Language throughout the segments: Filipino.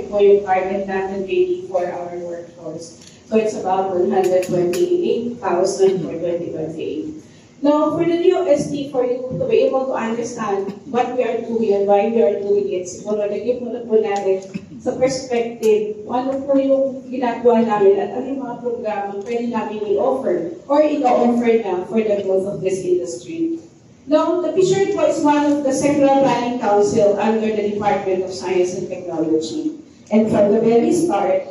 po yung target natin daily for our workforce. So it's about 128,000 for 2028. Now, for the DOST, for you to be able to understand what we are doing and why we are doing it, siguro lagyan muna po natin sa perspective, ano po yung ginagawa namin at ano yung mga programa pwede namin i-offer or i-offer na for the growth of this industry. Now, the PSURE po is one of the Sectoral Planning Council under the Department of Science and Technology. And from the very start,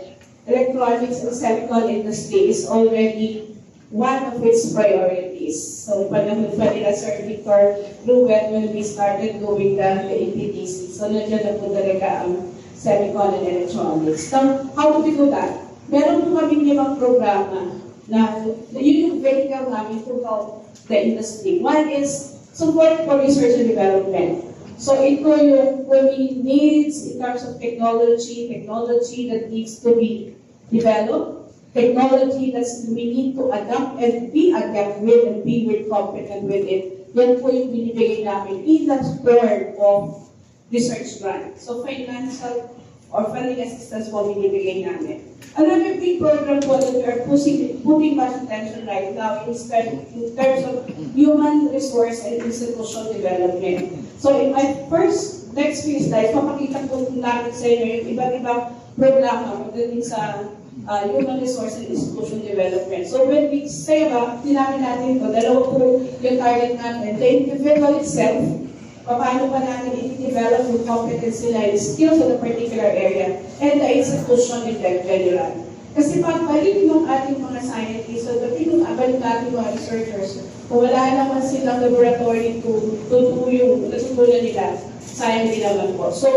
electronics and semicon industry is already one of its priorities. So, panahon pa nila Sir Victor Ruben when we started doing the APTC. So, nandiyan na po talaga ang semicon and electronics. Now, how do we do that? Meron po kami 5 programa na yun yung vehicle namin to help the industry. One is support for research and development. So, ito yung we needs in terms of technology that needs to be developed, technology that we need to adapt and be adept with and be competent with it. Yan po yung binibigay namin in the form of research grant. So financial or funding assistance po binibigay namin. Another big program po that we are putting much attention right now is in terms of human resource and institutional development. So in my next few slides, papakita po namin sa inyo yung iba't-ibang programa pagdating sa human resource and institution development. So when we say about, tinamin natin ito, dalawa po yung target natin. The individual itself, paano pa natin i-develop yung competence nila and skills in a particular area, and the institution in general. Kasi pagbalik ng ating mga scientists, so balik natin mga researchers, kung wala naman silang laboratory to do yung natutunan nila, sayang din naman po. So,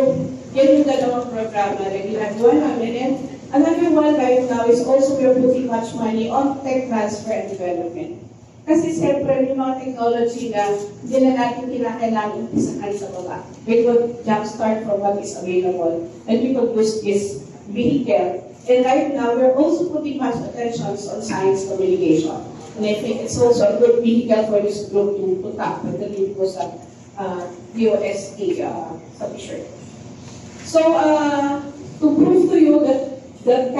yan yung dalawang programa na ginagawa namin. And another one right now is also we are putting much money on tech transfer and development. Kasi siyempre yung mga technology na hindi na natin kinakailangan umpisahan sa baba. We could jumpstart from what is available and we could use this vehicle. And right now we're also putting much attention on science communication. And I think it's also a good vehicle for this group to tap pagdating po sa DOST sa PSURE. So to prove to you that the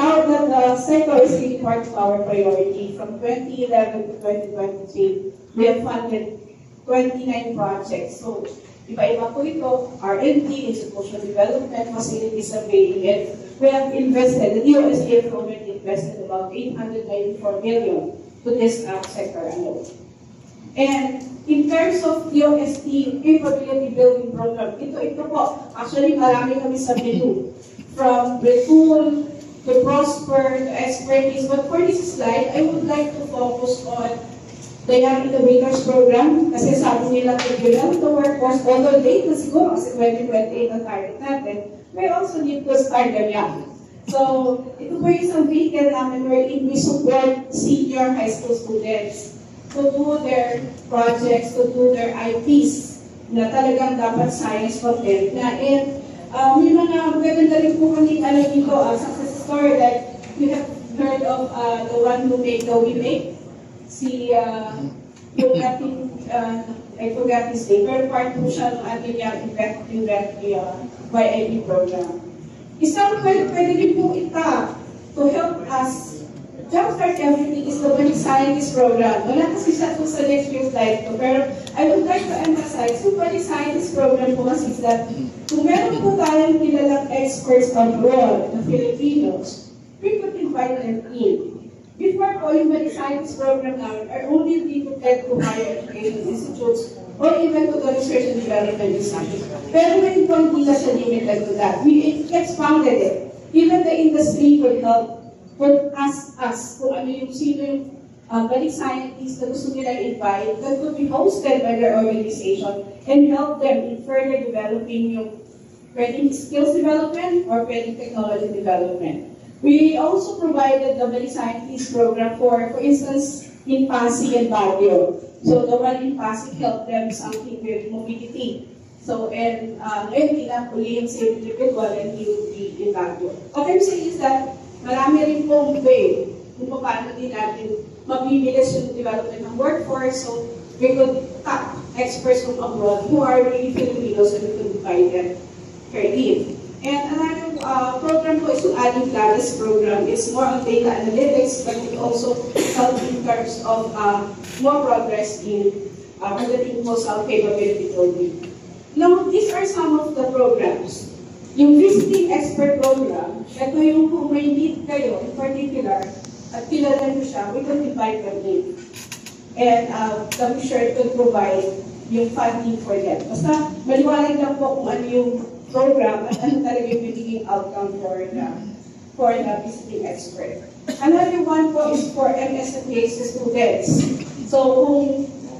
sector is really part of our priority. From 2011 to 2023, we have funded 29 projects. So, iba-iba po ito, R&D, institutional development, facility surveying, and we have invested, the DOST has already invested about 894 million to this sector alone. And in terms of DOST capability building program, ito po, actually marami kami sa menu. From retool, to prosper, to expertise. But for this slide, I would like to focus on the Young Innovators Program. Kasi sabi nila to develop the workforce, although late na siguro kasi 2028 ang target natin, we also need to start them young. So, ito po yung isang vehicle namin wherein we support senior high school students to do their projects, to do their IPs na talagang dapat science content na. And may mga magaganda rin po kami dito, success story that you have heard of the one who made the We Make. Si, yung ating, I forgot his name, pero part po siya ng ating YIB program. Isang pwede din po ita to help us jumpstart everything is the Balik Scientist Program. Wala kasi siya po sa next few slides ko, pero I would like to emphasize, yung Balik Scientist Program po kasi is that kung meron po tayong kilalang experts abroad na Filipinos, we could invite them in. Before po, yung Balik Scientist Program namin are only limited to higher education institutes or even to the research and development institutes. Pero ngayon po, hindi na siya limited to that. We expanded it. Even the industry could help. Could ask us kung ano yung sino yung balik scientists na gusto nila invite that could be hosted by their organization and help them in further developing yung pwedeng skills development or pwedeng technology development. We also provided the balik scientists program for instance, in Pasig and Baguio. So the one in Pasig helped them something with mobility. So, and pinapuli yung same individual and he would be in Baguio. What I'm saying is that marami rin pong way kung paano din natin mabibilis yung development ng workforce. So, we could tap experts from abroad who are really Filipinos and we could provide them fair leave. And another program ko is yung Adding Planes program. It's more on data analytics, but it also helps in terms of more progress in pagdating po sa capability building. Now, these are some of the programs. Yung Visiting Expert Program, ito yung kung may need kayo in particular, at kilala nyo siya, we can invite them in. And I'm sure it will provide yung funding for them. Basta maliwanag lang po kung ano yung program at ano talaga yung bigiging outcome for the visiting expert. Another one po is for MSFA students. So kung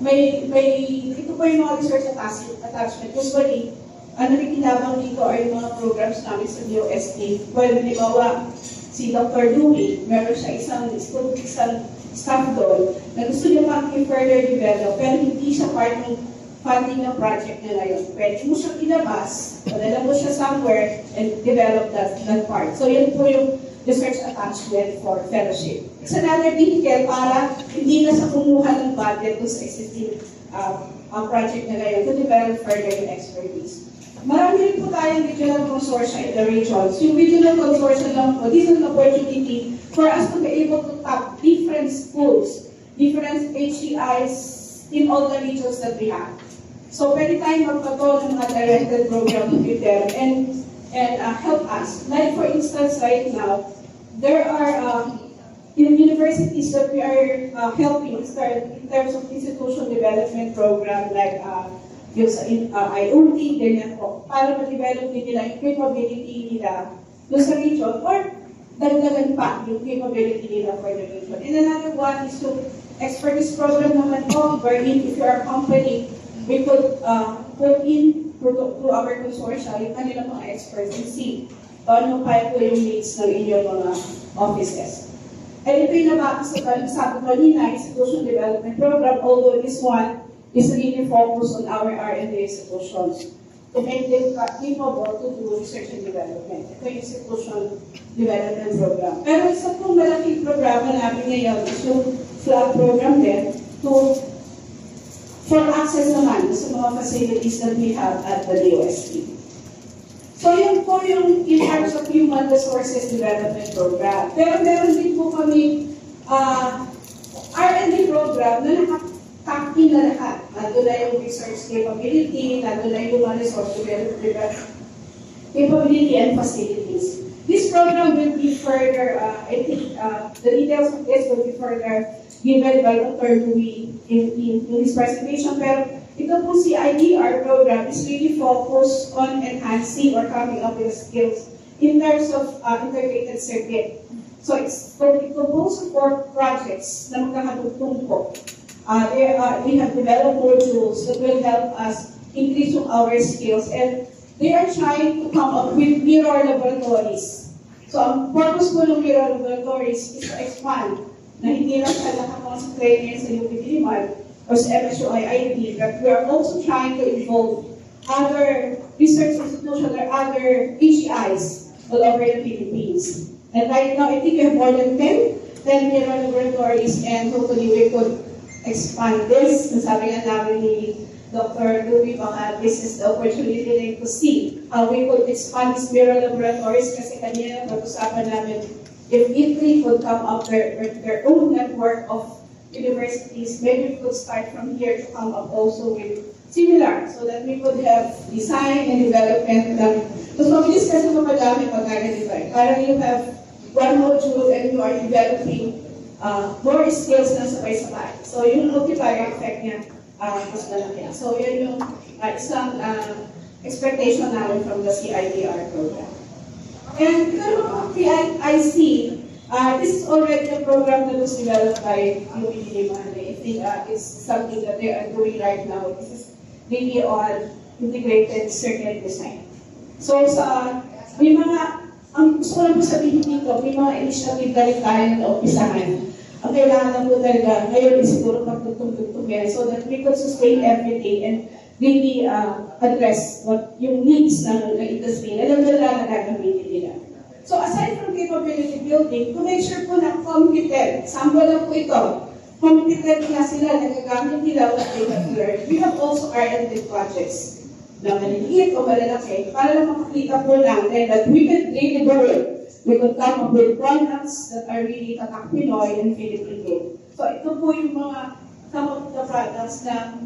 ito po yung mga research attachment. Usually, ang nakikinabang dito ay yung mga programs namin sa DOST. Well, halimbawa, si Dr. Dewey, meron siya isang staff doon na gusto niya further develop, pero hindi siya part ng funding ng project nila yun. Pwede mo siyang ilabas, padala mo siya somewhere, and develop that part. So yun po yung research attachment for fellowship. It's another vehicle para hindi na sa kumuha ng budget sa existing project nila yun to develop further yung expertise. Marami rin po tayong regional consortia in the regions. Yung regional consortia lang po, this is an opportunity for us to be able to tap different schools, different HCIs in all the regions that we have. So pwede tayong magpato ng mga directed program with them and help us. Like for instance, right now, there are universities that we are helping in terms of institutional development program like yung sa IoT, ganyan po, para ma-develop nila yung capability nila doon sa region or dagdagan pa yung capability nila for the region. And another one is to expertise program naman po, wherein if you are a company, we could put in through our consortia yung kanilang mga experts and see paano kaya po yung needs ng inyong mga offices. And ito yung sabi ko kanina, Institutional Development Program, although this one is really focused on our R&D institutions to make them capable to do research and development. Ito yung Institutional Development Program. Pero isa pong malaking programa namin ngayon is yung FLAG program din for access naman sa mga facilities that we have at the DOST. So yun po yung in terms of Human Resources Development Program. Pero meron din po kami R&D program na nakakakil na lahat. Nandun na yung research capability, nandun na yung human resource development capability and facilities. This program will be further, I think the details of this will be further given by Dr. Dewey in his presentation. Pero ito po si IDR program is really focused on enhancing or coming up with skills in terms of integrated circuit. So it's composed of 4 projects na magkakatugtong po. We have developed modules that will help us increase our skills, and they are trying to come up with mirror laboratories. So ang purpose po ng mirror laboratories is to expand na hindi lang siya nakakonsentrate ngayon sa UP Diliman or sa MSUIIT, but we are also trying to involve other research institutions or other HEIs all over the Philippines. And right now, I think we have more than 10 mirror laboratories, and hopefully we could expand this. Sabi nga namin ni Dr. Dewey, baka this is the opportunity to see how we could expand these mirror laboratories kasi kanina pag-usapan namin if Italy could come up their own network of universities, maybe we could start from here to come up also with similar so that we could have design and development ng mas mabilis kasi mapadami pag-identify. Parang you have one module and you are developing more skills na sabay-sabay. So yung multiplier effect niya mas malaki. So yun yung isang expectation namin from the CIDR program. And PIIC, this is already a program that was developed by UP Diliman. I think it's something that they are doing right now. This is really on integrated circuit design. So may mga, ang gusto ko lang po sabihin dito, may mga initiative na rin tayo na umpisahan. Ang kailangan lang po talaga, ngayon is siguro pagtutong-tutong yan so that we could sustain everything and really address what yung needs ng industry na lang na gagamitin nila. So aside from capability building, to make sure po na competent, sample lang po ito, competent na sila, nagagamit nila what they have learned. We have also R&D projects na maliliit o malalaki para lang makakita po natin that we can really do it. We could come up with products that are really Tatak Pinoy and Philippine made. So ito po yung mga some of the products na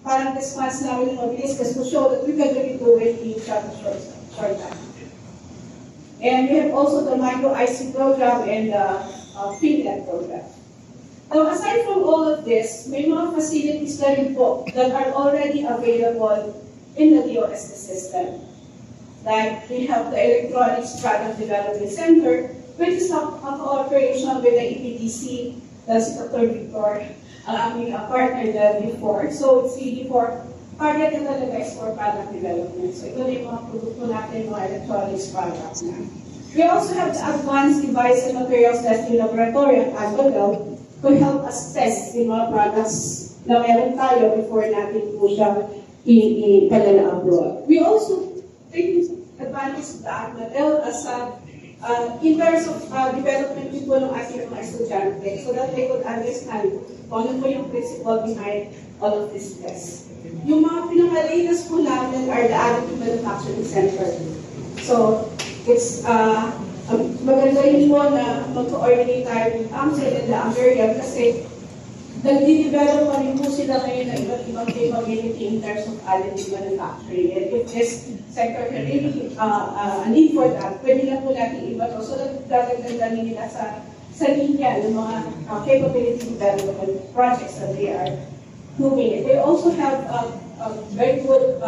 parang response namin mabilis just to show that we can really do it in short time. And we have also the micro IC program and the FinLab program. Now, aside from all of this, may mga facilities na rin po that are already available in the DOST system. Like, we have the Electronics Product Development Center, which is a cooperation with the EPDC, that's Dr. Victor, ang aming partner there before. So, it's really for target na talaga is for product development. So, ito na yung mga produkto natin, mga electronics products na. We also have the Advanced Device and Materials Testing Laboratory at ANVADEL to help us test yung mga products na meron tayo before natin po siya ipadala abroad. We also take advantage of the ANVADEL as in terms of development po ng ating mga estudyante so that they could understand kung ano po yung principle behind all of this test. Yung mga pinaka-latest po namin are the Additive Manufacturing Center. So, it's maganda rin po na mag-coordinate tayo with AMSEL and the AMERIA kasi nag-develop pa rin po sila ngayon na iba't ibang capability in terms of additive manufacturing. And if this sector can really a need for that, pwede na po natin iba to so that dadagdagan nila sa linya ng mga capability development projects that they are doing. They also have a very good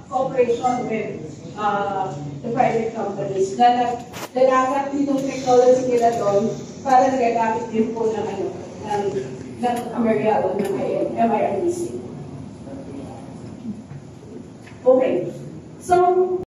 cooperation with the private companies na nagagamit itong technology nila doon para nagagamit din po ng AMERIA o ng MIRDC. Okay. So,